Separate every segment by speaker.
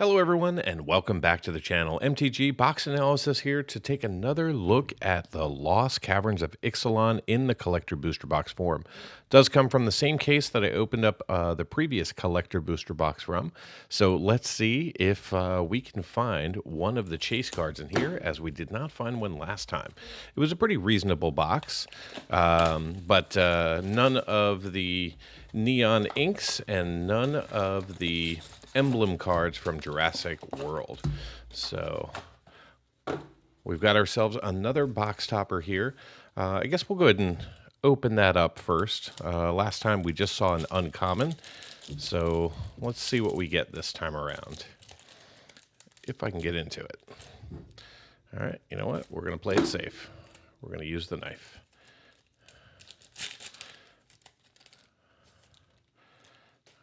Speaker 1: Hello everyone and welcome back to the channel. MTG Box Analysis here to take another look at the Lost Caverns of Ixalan in the Collector Booster Box form. It does come from the same case that I opened up the previous Collector Booster Box from. So let's see if we can find one of the chase cards in here, as we did not find one last time. It was a pretty reasonable box, but none of the neon inks and none of the emblem cards from Jurassic World. So we've got ourselves another box topper here. I guess we'll go ahead and open that up first. Last time we just saw an uncommon, so let's see what we get this time around, if I can get into it. All right, you know what? We're going to play it safe. We're going to use the knife.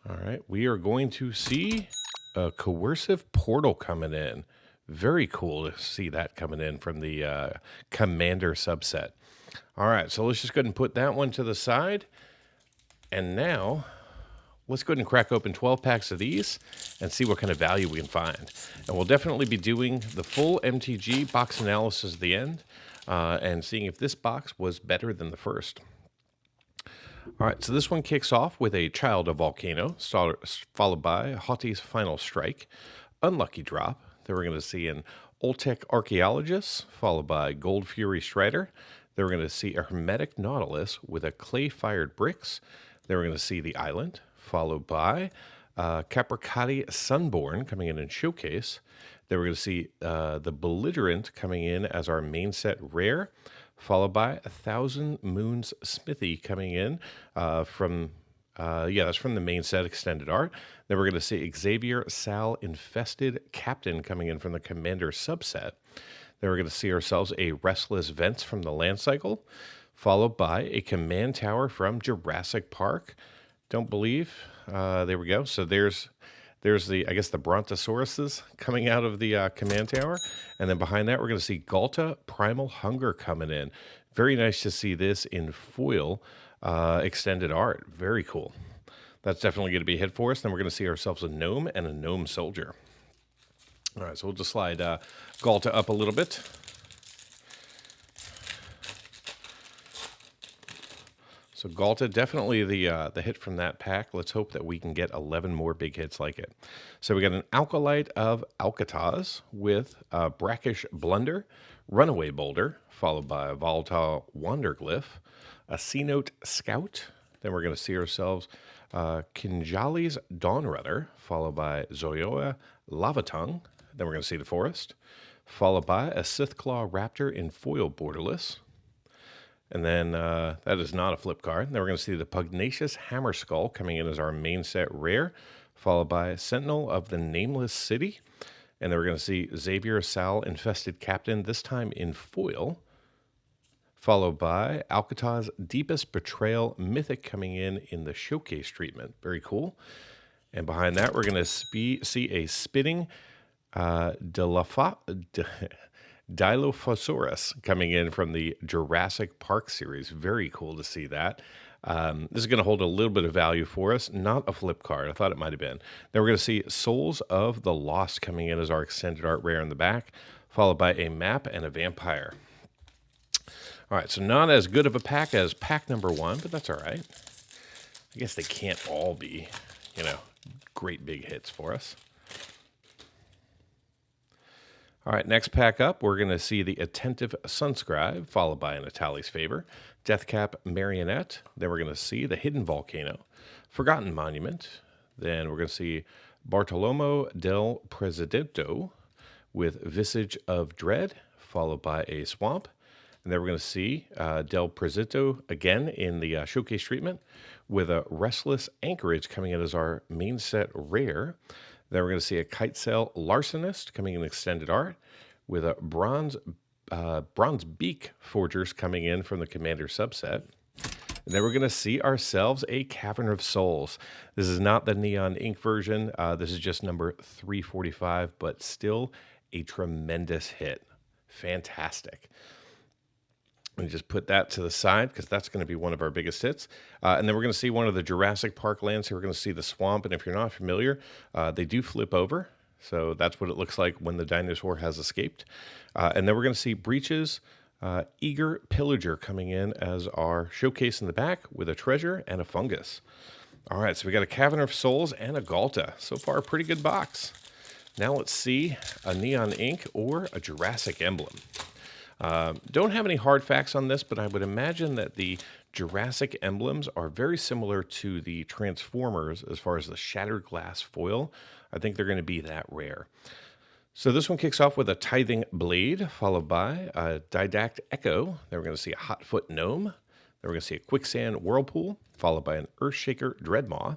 Speaker 1: All right, we are going to see a coercive portal coming in. Very cool to see that coming in from the Commander subset. All right, so let's just go ahead and put that one to the side. And now, let's go ahead and crack open 12 packs of these and see what kind of value we can find. And we'll definitely be doing the full MTG box analysis at the end and seeing if this box was better than the first. All right, so this one kicks off with a Child of Volcano, followed by Haughty's Final Strike, Unlucky Drop. Then we're going to see an Oltec Archaeologist, followed by Gold Fury Strider. Then we're going to see a Hermetic Nautilus with a Clay-Fired Bricks. Then we're going to see the Island, followed by Capricati Sunborn coming in Showcase. Then we're going to see the Belligerent coming in as our main set rare, followed by 1,000 Moons Smithy coming in from that's from the main set extended art. Then we're going to see Xavier Sal Infested Captain coming in from the Commander subset. Then we're going to see ourselves a Restless Vents from the Land Cycle, followed by a Command Tower from Jurassic Park. Don't believe. There we go. So there's the, I guess, the Brontosauruses coming out of the Command Tower. And then behind that, we're going to see Galta Primal Hunger coming in. Very nice to see this in foil extended art. Very cool. That's definitely going to be a hit for us. Then we're going to see ourselves a Gnome and a Gnome Soldier. All right, so we'll just slide Galta up a little bit. So Galta, definitely the hit from that pack. Let's hope that we can get 11 more big hits like it. So we got an Alkalite of Alcatraz with Brackish Blunder, Runaway Boulder, followed by a Volatile Wanderglyph, a C-Note Scout. Then we're going to see ourselves Kinjali's Dawnrunner, followed by Zoyoa Lavatongue. Then we're going to see the Forest, followed by a Sithclaw Raptor in foil borderless. And then that is not a flip card. Then we're going to see the Pugnacious Hammerskull coming in as our main set rare, followed by Sentinel of the Nameless City. And then we're going to see Xavier Sal Infested Captain, this time in foil, followed by Alcatraz Deepest Betrayal Mythic coming in the Showcase treatment. Very cool. And behind that, we're going to see a Spitting Dilophosaurus coming in from the Jurassic Park series. Very cool to see that. This is going to hold a little bit of value for us. Not a flip card. I thought it might have been. Then we're going to see Souls of the Lost coming in as our extended art rare in the back, followed by a map and a vampire. All right, so not as good of a pack as pack number one, but that's all right. I guess they can't all be, great big hits for us. All right, next pack up, we're going to see the Attentive Sunscribe, followed by an Atali's Favor, Deathcap Marionette. Then we're going to see the Hidden Volcano, Forgotten Monument. Then we're going to see Bartolomeo del Presidento with Visage of Dread, followed by a Swamp. And then we're going to see Del Presidento again in the Showcase treatment with a Restless Anchorage coming in as our main set rare. Then we're going to see a Kitesail Larcenist coming in extended art with a Bronze Beak Forgers coming in from the Commander subset. And then we're going to see ourselves a Cavern of Souls. This is not the Neon Ink version. This is just number 345, but still a tremendous hit. Fantastic. And just put that to the side because that's going to be one of our biggest hits. And then we're going to see one of the Jurassic Park lands here. We're going to see the Swamp. And if you're not familiar, they do flip over. So that's what it looks like when the dinosaur has escaped. And then we're going to see Breach's Eager Pillager coming in as our showcase in the back with a treasure and a fungus. All right, so we got a Cavern of Souls and a Galta. So far, a pretty good box. Now let's see a Neon Ink or a Jurassic Emblem. Don't have any hard facts on this, but I would imagine that the Jurassic emblems are very similar to the Transformers as far as the shattered glass foil. I think they're going to be that rare. So this one kicks off with a Tithing Blade, followed by a Didact Echo. Then we're going to see a Hotfoot Gnome. Then we're going to see a Quicksand Whirlpool, followed by an Earthshaker Dreadmaw.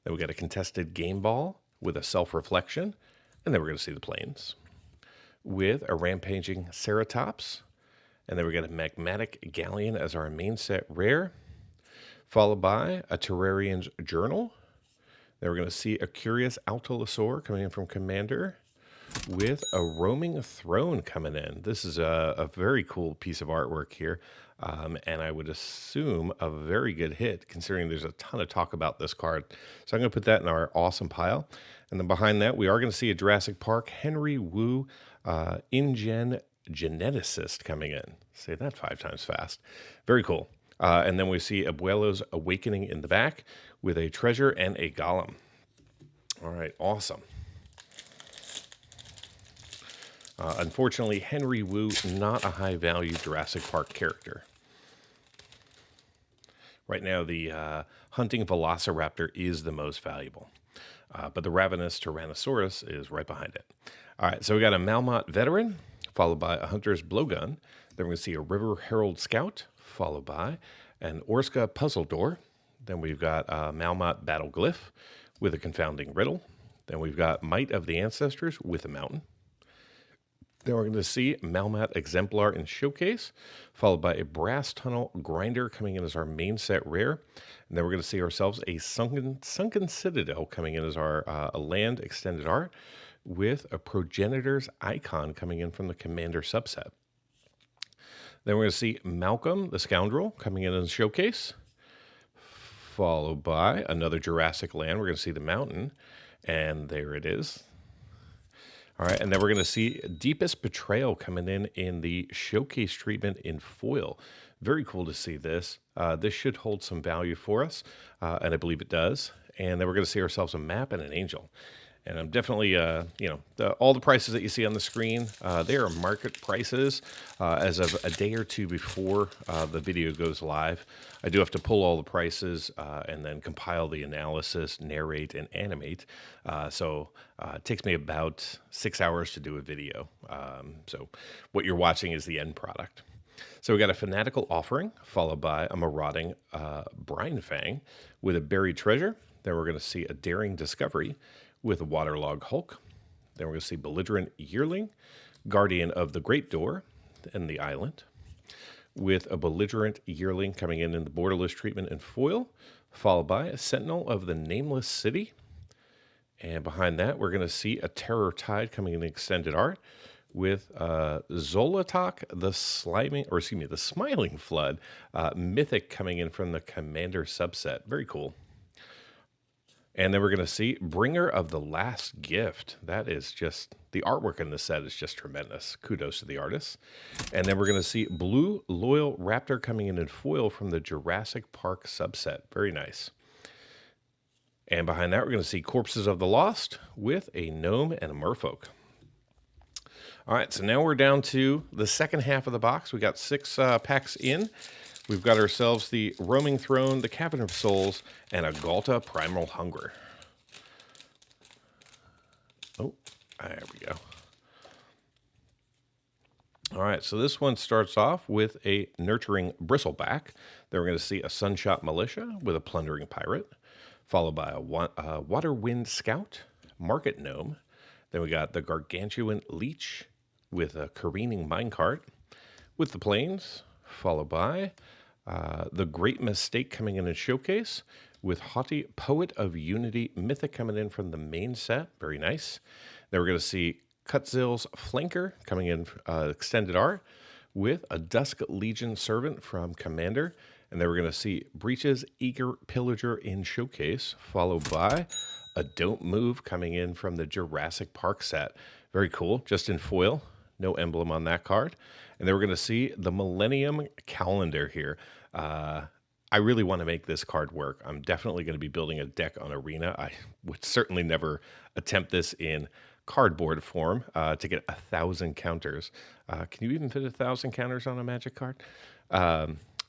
Speaker 1: Then we got a Contested Game Ball with a Self-Reflection. And then we're going to see the Plains with a Rampaging Ceratops. And then we got a Magmatic Galleon as our main set rare, followed by a Terrarian's Journal. Then we're going to see a Curious Altylosaur coming in from Commander with a Roaming Throne coming in. This is a very cool piece of artwork here, and I would assume a very good hit considering there's a ton of talk about this card. So I'm going to put that in our awesome pile. And then behind that, we are going to see a Jurassic Park Henry Wu InGen Geneticist coming in. Say that 5 times fast. Very cool. And then we see Abuelo's Awakening in the back with a treasure and a golem. All right, awesome. Unfortunately, Henry Wu, not a high-value Jurassic Park character. Right now, the Hunting Velociraptor is the most valuable. But the Ravenous Tyrannosaurus is right behind it. All right, so we got a Malmot Veteran, followed by a Hunter's Blowgun. Then we're going to see a River Herald Scout, followed by an Orska Puzzle Door. Then we've got a Malmot Battle Glyph with a Confounding Riddle. Then we've got Might of the Ancestors with a Mountain. Then we're going to see Malmat Exemplar in Showcase, followed by a Brass Tunnel Grinder coming in as our main set rare. And then we're going to see ourselves a Sunken Citadel coming in as our a land extended art with a Progenitor's Icon coming in from the Commander subset. Then we're going to see Malcolm the Scoundrel coming in as Showcase, followed by another Jurassic land. We're going to see the Mountain, and there it is. All right, and then we're going to see Deepest Betrayal coming in the Showcase treatment in foil. Very cool to see this. This should hold some value for us, and I believe it does. And then we're going to see ourselves a map and an angel. And I'm definitely, all the prices that you see on the screen, they are market prices as of a day or two before the video goes live. I do have to pull all the prices and then compile the analysis, narrate, and animate. So it takes me about 6 hours to do a video. So what you're watching is the end product. So we got a Fanatical Offering, followed by a Marauding Brine Fang with a Buried Treasure. Then we're going to see a Daring Discovery with a Waterlog Hulk. Then we're going to see Belligerent Yearling, Guardian of the Great Door and the Island, with a Belligerent Yearling coming in the Borderless treatment in foil, followed by a Sentinel of the Nameless City. And behind that, we're going to see a Terror Tide coming in extended art with Zolotok, the Smiling Flood, Mythic coming in from the Commander subset. Very cool. And then we're going to see Bringer of the Last Gift. That is just, the artwork in this set is just tremendous. Kudos to the artists. And then we're going to see Blue Loyal Raptor coming in foil from the Jurassic Park subset. Very nice. And behind that, we're going to see Corpses of the Lost with a Gnome and a Merfolk. All right, so now we're down to the second half of the box. We got 6 packs in. We've got ourselves the Roaming Throne, the Cavern of Souls, and a Galta Primal Hunger. Oh, there we go. All right, so this one starts off with a Nurturing Bristleback. Then we're going to see a Sunshot Militia with a Plundering Pirate, followed by a Waterwind Scout, Market Gnome. Then we got the Gargantuan Leech with a Careening Minecart with the Plains, followed by the Great Mistake coming in Showcase with Haughty Poet of Unity Mythic coming in from the main set. Very nice. Then we're going to see Cutzill's Flanker coming in extended art with a Dusk Legion Servant from Commander. And then we're going to see Breach's Eager Pillager in Showcase, followed by a Don't Move coming in from the Jurassic Park set. Very cool, just in foil, no emblem on that card. And then we're going to see the Millennium Calendar here. I really want to make this card work. I'm definitely going to be building a deck on Arena. I would certainly never attempt this in cardboard form to get 1,000 counters. Can you even fit 1,000 counters on a Magic card?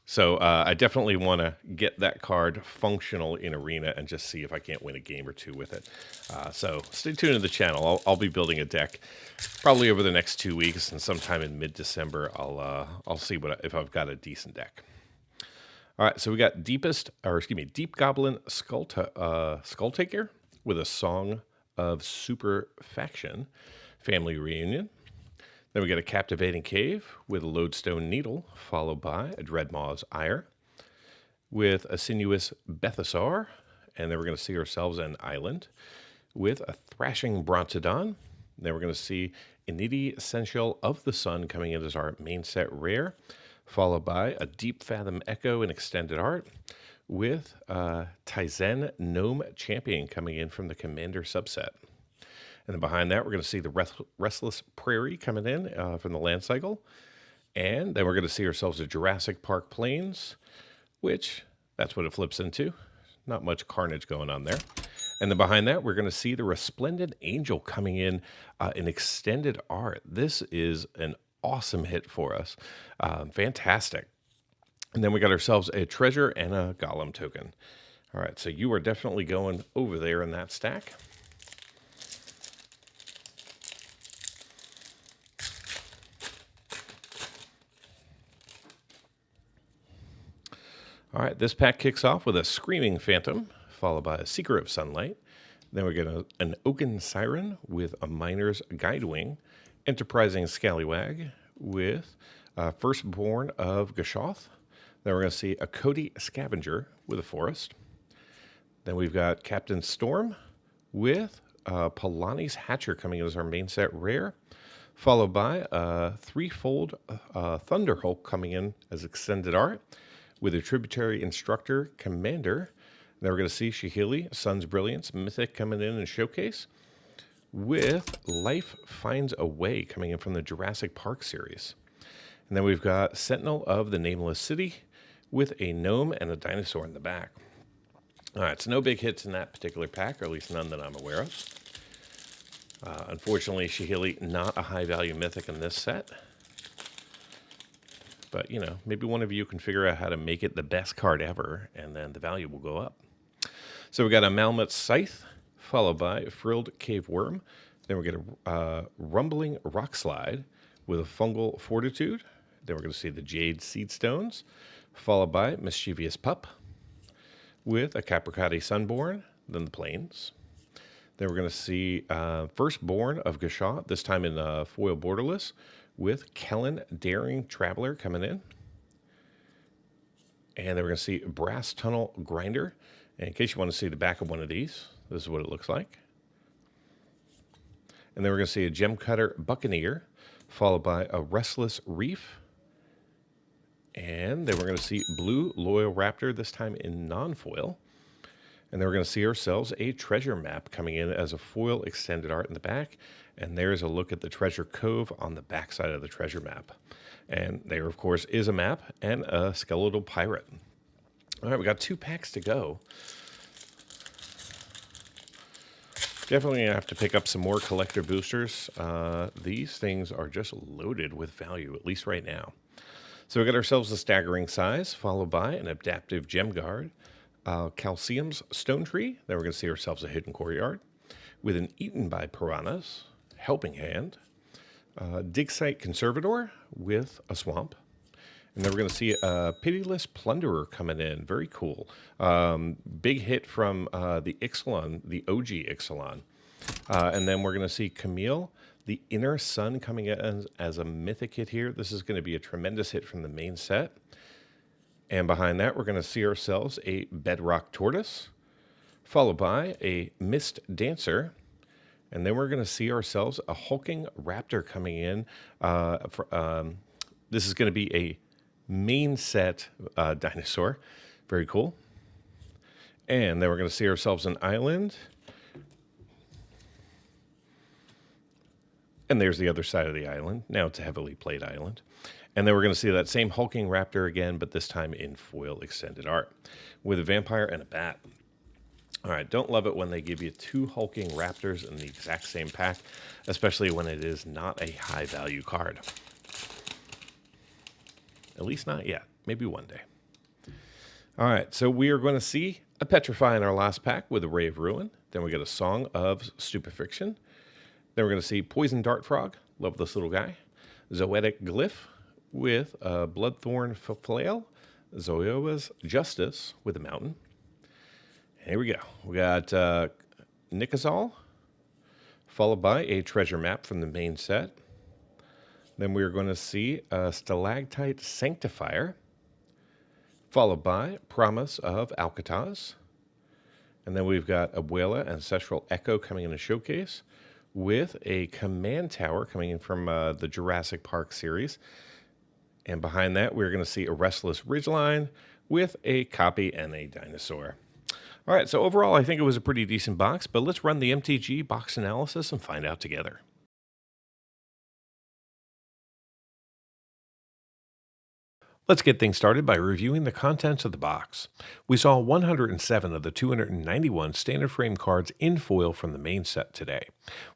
Speaker 1: So I definitely want to get that card functional in Arena and just see if I can't win a game or two with it. So stay tuned to the channel. I'll be building a deck probably over the next 2 weeks, and sometime in mid-December I'll see if I've got a decent deck. All right, so we got Deep Goblin Skulltaker with a Song of Superfaction, Family Reunion. Then we got a Captivating Cave with a Lodestone Needle, followed by a Dreadmaw's Ire with a Sinuous Bethasaur. And then we're going to see ourselves an Island with a Thrashing Brontodon. Then we're going to see Initi Essential of the Sun coming in as our main set rare, followed by a Deep Fathom Echo in extended art with Tizen Gnome Champion coming in from the Commander subset. And then behind that, we're going to see the Restless Prairie coming in from the Land Cycle. And then we're going to see ourselves a Jurassic Park Plains, which that's what it flips into. Not much carnage going on there. And then behind that, we're going to see the Resplendent Angel coming in extended art. This is an awesome hit for us. Fantastic. And then we got ourselves a Treasure and a Golem token. All right, so you are definitely going over there in that stack. All right, this pack kicks off with a Screaming Phantom, followed by a Seeker of Sunlight. Then we get an Oaken Siren with a Miner's Guidewing, Enterprising Scallywag with Firstborn of Gashoth. Then we're going to see a Cody Scavenger with a Forest. Then we've got Captain Storm with Polani's Hatcher coming in as our main set rare, followed by a threefold Thunderhulk coming in as extended art with a Tributary Instructor Commander. Then we're going to see Shihili, Sun's Brilliance, Mythic coming in Showcase with Life Finds a Way coming in from the Jurassic Park series. And then we've got Sentinel of the Nameless City with a Gnome and a Dinosaur in the back. All right, so no big hits in that particular pack, or at least none that I'm aware of. Unfortunately, Shihili, not a high-value Mythic in this set. But, you know, maybe one of you can figure out how to make it the best card ever, and then the value will go up. So we got a Malmut Scythe, followed by a Frilled Cave Worm. Then we get a Rumbling Rock Slide with a Fungal Fortitude. Then we're going to see the Jade Seed Stones, followed by Mischievous Pup with a Capricati Sunborn, then the Plains. Then we're going to see Firstborn of Gashaw, this time in foil borderless, with Kellen Daring Traveler coming in. And then we're going to see Brass Tunnel Grinder. And in case you want to see the back of one of these, this is what it looks like. And then we're going to see a Gem Cutter Buccaneer, followed by a Restless Reef. And then we're going to see Blue Loyal Raptor, this time in non-foil. And then we're going to see ourselves a treasure map coming in as a foil extended art in the back. And there's a look at the Treasure Cove on the back side of the treasure map. And there, of course, is a map and a Skeletal Pirate. All right, we got 2 packs to go. Definitely going to have to pick up some more collector boosters. These things are just loaded with value, at least right now. So we got ourselves a Staggering Size, followed by an Adaptive Gem Guard, Calcium's Stone Tree. Then we're going to see ourselves a Hidden Courtyard with an Eaten by Piranhas, Helping Hand, Dig Site Conservator with a Swamp. And then we're going to see a Pitiless Plunderer coming in. Very cool. Big hit from the Ixalan, the OG Ixalan. And then we're going to see Camille, the Inner Sun, coming in as a mythic hit here. This is going to be a tremendous hit from the main set. And behind that, we're going to see ourselves a Bedrock Tortoise, followed by a Mist Dancer. And then we're going to see ourselves a Hulking Raptor coming in. This is going to be a main set dinosaur. Very cool. And then we're going to see ourselves an Island And there's the other side of the island. Now it's a heavily played island. And then we're going to see that same hulking raptor again, but this time in foil extended art with a vampire and a bat. All right, don't love it when they give you two hulking raptors in the exact same pack, especially when it is not a high value card. At least not yet. Maybe one day. All right, so we are going to see a Petrify in our last pack with a Ray of Ruin. Then we get a Song of Stupefaction. Then we're going to see Poison Dart Frog. Love this little guy. Zoetic Glyph with a Bloodthorn Flail. Zoyoa's Justice with a Mountain. Here we go. We got Nikazal, followed by a treasure map from the main set. Then we're going to see a Stalactite Sanctifier, followed by Promise of Alcatraz. And then we've got Abuela Ancestral Echo coming in a showcase with a Command Tower coming in from the Jurassic Park series. And behind that, we're going to see a Restless Ridgeline with a copy and a dinosaur. All right, so overall, I think it was a pretty decent box, but let's run the MTG box analysis and find out together. Let's get things started by reviewing the contents of the box. We saw 107 of the 291 standard frame cards in foil from the main set today.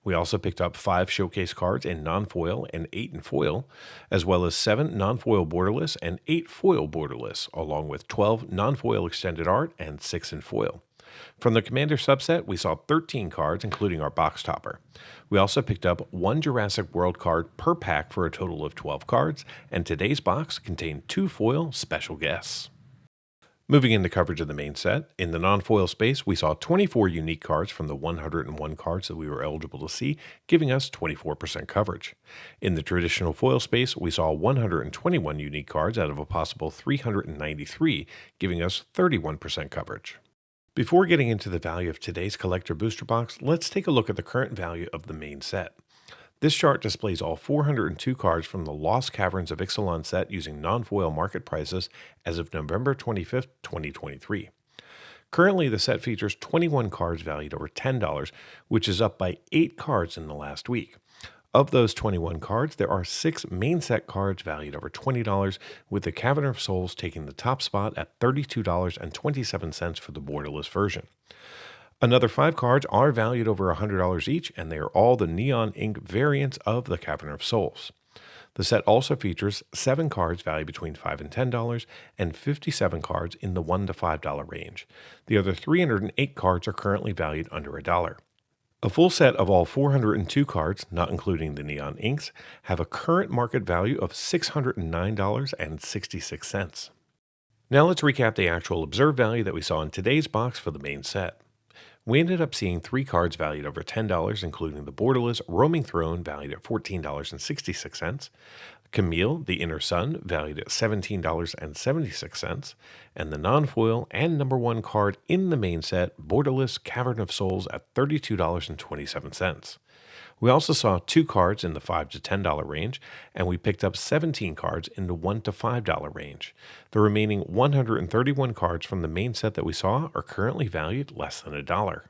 Speaker 1: We also picked up 5 showcase cards in non-foil and 8 in foil, as well as 7 non-foil borderless and 8 foil borderless, along with 12 non-foil extended art and 6 in foil. From the Commander subset, we saw 13 cards, including our box topper. We also picked up 1 Jurassic World card per pack for a total of 12 cards, and today's box contained 2 foil special guests. Moving into coverage of the main set, in the non-foil space, we saw 24 unique cards from the 101 cards that we were eligible to see, giving us 24% coverage. In the traditional foil space, we saw 121 unique cards out of a possible 393, giving us 31% coverage. Before getting into the value of today's collector booster box, let's take a look at the current value of the main set. This chart displays all 402 cards from the Lost Caverns of Ixalan set using non-foil market prices as of November 25th, 2023. Currently, the set features 21 cards valued over $10, which is up by 8 cards in the last week. Of those 21 cards, there are 6 main set cards valued over $20, with the Caverns of Souls taking the top spot at $32.27 for the borderless version. Another 5 cards are valued over $100 each, and they are all the Neon Ink variants of the Caverns of Souls. The set also features 7 cards valued between $5 and $10, and 57 cards in the $1 to $5 range. The other 308 cards are currently valued under $1. A full set of all 402 cards, not including the Neon Inks, have a current market value of $609.66. Now let's recap the actual observed value that we saw in today's box for the main set. We ended up seeing 3 cards valued over $10, including the borderless Roaming Throne valued at $14.66, Camille, the Inner Sun, valued at $17.76, and the non-foil and number 1 card in the main set, borderless Cavern of Souls at $32.27. We also saw 2 cards in the $5 to $10 range, and we picked up 17 cards in the $1 to $5 range. The remaining 131 cards from the main set that we saw are currently valued less than $1.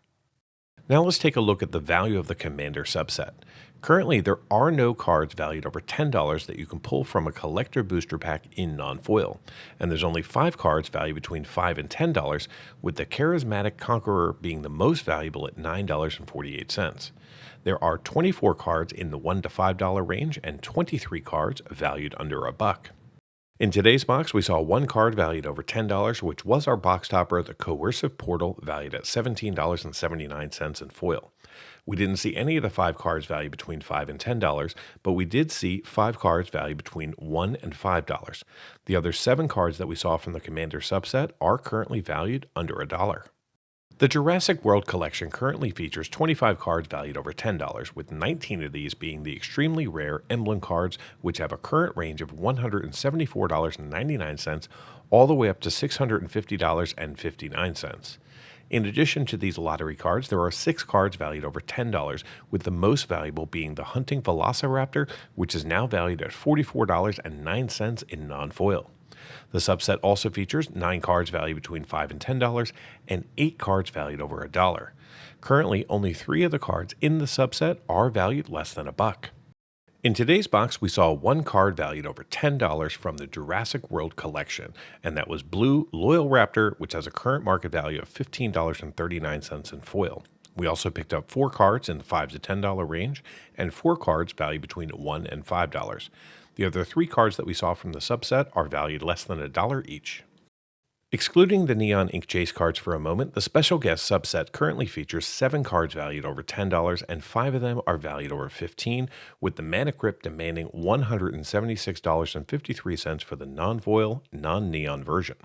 Speaker 1: Now let's take a look at the value of the Commander subset. Currently, there are no cards valued over $10 that you can pull from a collector booster pack in non-foil, and there's only 5 cards valued between $5 and $10, with the Charismatic Conqueror being the most valuable at $9.48. There are 24 cards in the $1 to $5 range and 23 cards valued under $1. In today's box, we saw 1 card valued over $10, which was our box topper, the Coercive Portal, valued at $17.79 in foil. We didn't see any of the 5 cards valued between $5 and $10, but we did see 5 cards valued between $1 and $5. The other 7 cards that we saw from the Commander subset are currently valued under $1. The Jurassic World collection currently features 25 cards valued over $10, with 19 of these being the extremely rare emblem cards, which have a current range of $174.99 all the way up to $650.59. In addition to these lottery cards, there are 6 cards valued over $10, with the most valuable being the Hunting Velociraptor, which is now valued at $44.09 in non-foil. The subset also features 9 cards valued between $5 and $10, and 8 cards valued over $1. Currently, only 3 of the cards in the subset are valued less than $1. In today's box, we saw one card valued over $10 from the Jurassic World collection, and that was Blue Loyal Raptor, which has a current market value of $15.39 in foil. We also picked up 4 cards in the $5 to $10 range, and 4 cards valued between $1 and $5. The other 3 cards that we saw from the subset are valued less than $1 each. Excluding the Neon Ink Chase cards for a moment, the Special Guest subset currently features 7 cards valued over $10 and 5 of them are valued over $15, with the Mana Crypt demanding $176.53 for the non-foil, non-neon version.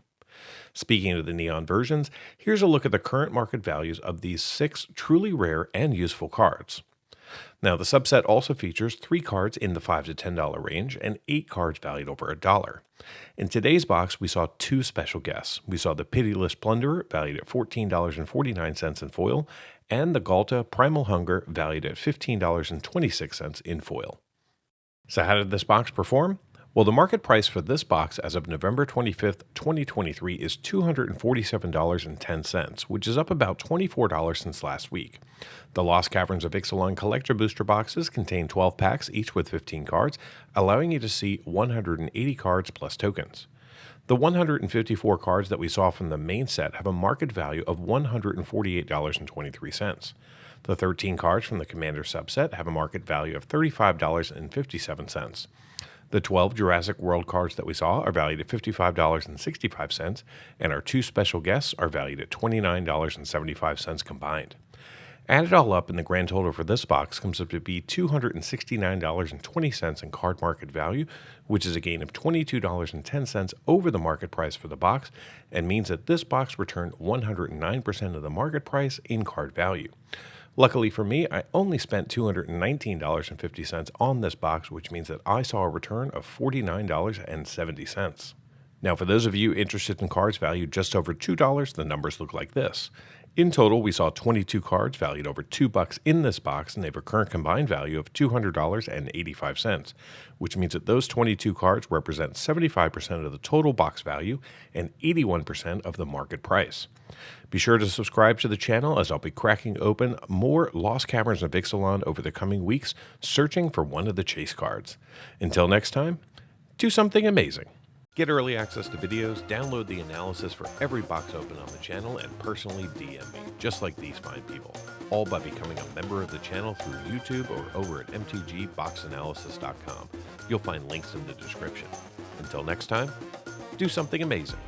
Speaker 1: Speaking of the neon versions, here's a look at the current market values of these 6 truly rare and useful cards. Now, the subset also features 3 cards in the $5 to $10 range and 8 cards valued over $1. In today's box, we saw 2 special guests. We saw the Pitiless Plunderer, valued at $14.49 in foil, and the Galta Primal Hunger, valued at $15.26 in foil. So how did this box perform? Well, the market price for this box as of November 25th, 2023 is $247.10, which is up about $24 since last week. The Lost Caverns of Ixalan collector booster boxes contain 12 packs, each with 15 cards, allowing you to see 180 cards plus tokens. The 154 cards that we saw from the main set have a market value of $148.23. The 13 cards from the Commander subset have a market value of $35.57. The 12 Jurassic World cards that we saw are valued at $55.65, and our 2 special guests are valued at $29.75 combined. Add it all up, and the grand total for this box comes up to be $269.20 in card market value, which is a gain of $22.10 over the market price for the box, and means that this box returned 109% of the market price in card value. Luckily for me, I only spent $219.50 on this box, which means that I saw a return of $49.70. Now, for those of you interested in cards valued just over $2, the numbers look like this. In total, we saw 22 cards valued over $2 in this box, and they have a current combined value of $200.85, which means that those 22 cards represent 75% of the total box value and 81% of the market price. Be sure to subscribe to the channel, as I'll be cracking open more Lost Caverns of Ixalan over the coming weeks, searching for one of the chase cards. Until next time, do something amazing. Get early access to videos, download the analysis for every box open on the channel, and personally DM me, just like these fine people, all by becoming a member of the channel through YouTube or over at mtgboxanalysis.com. You'll find links in the description. Until next time, do something amazing.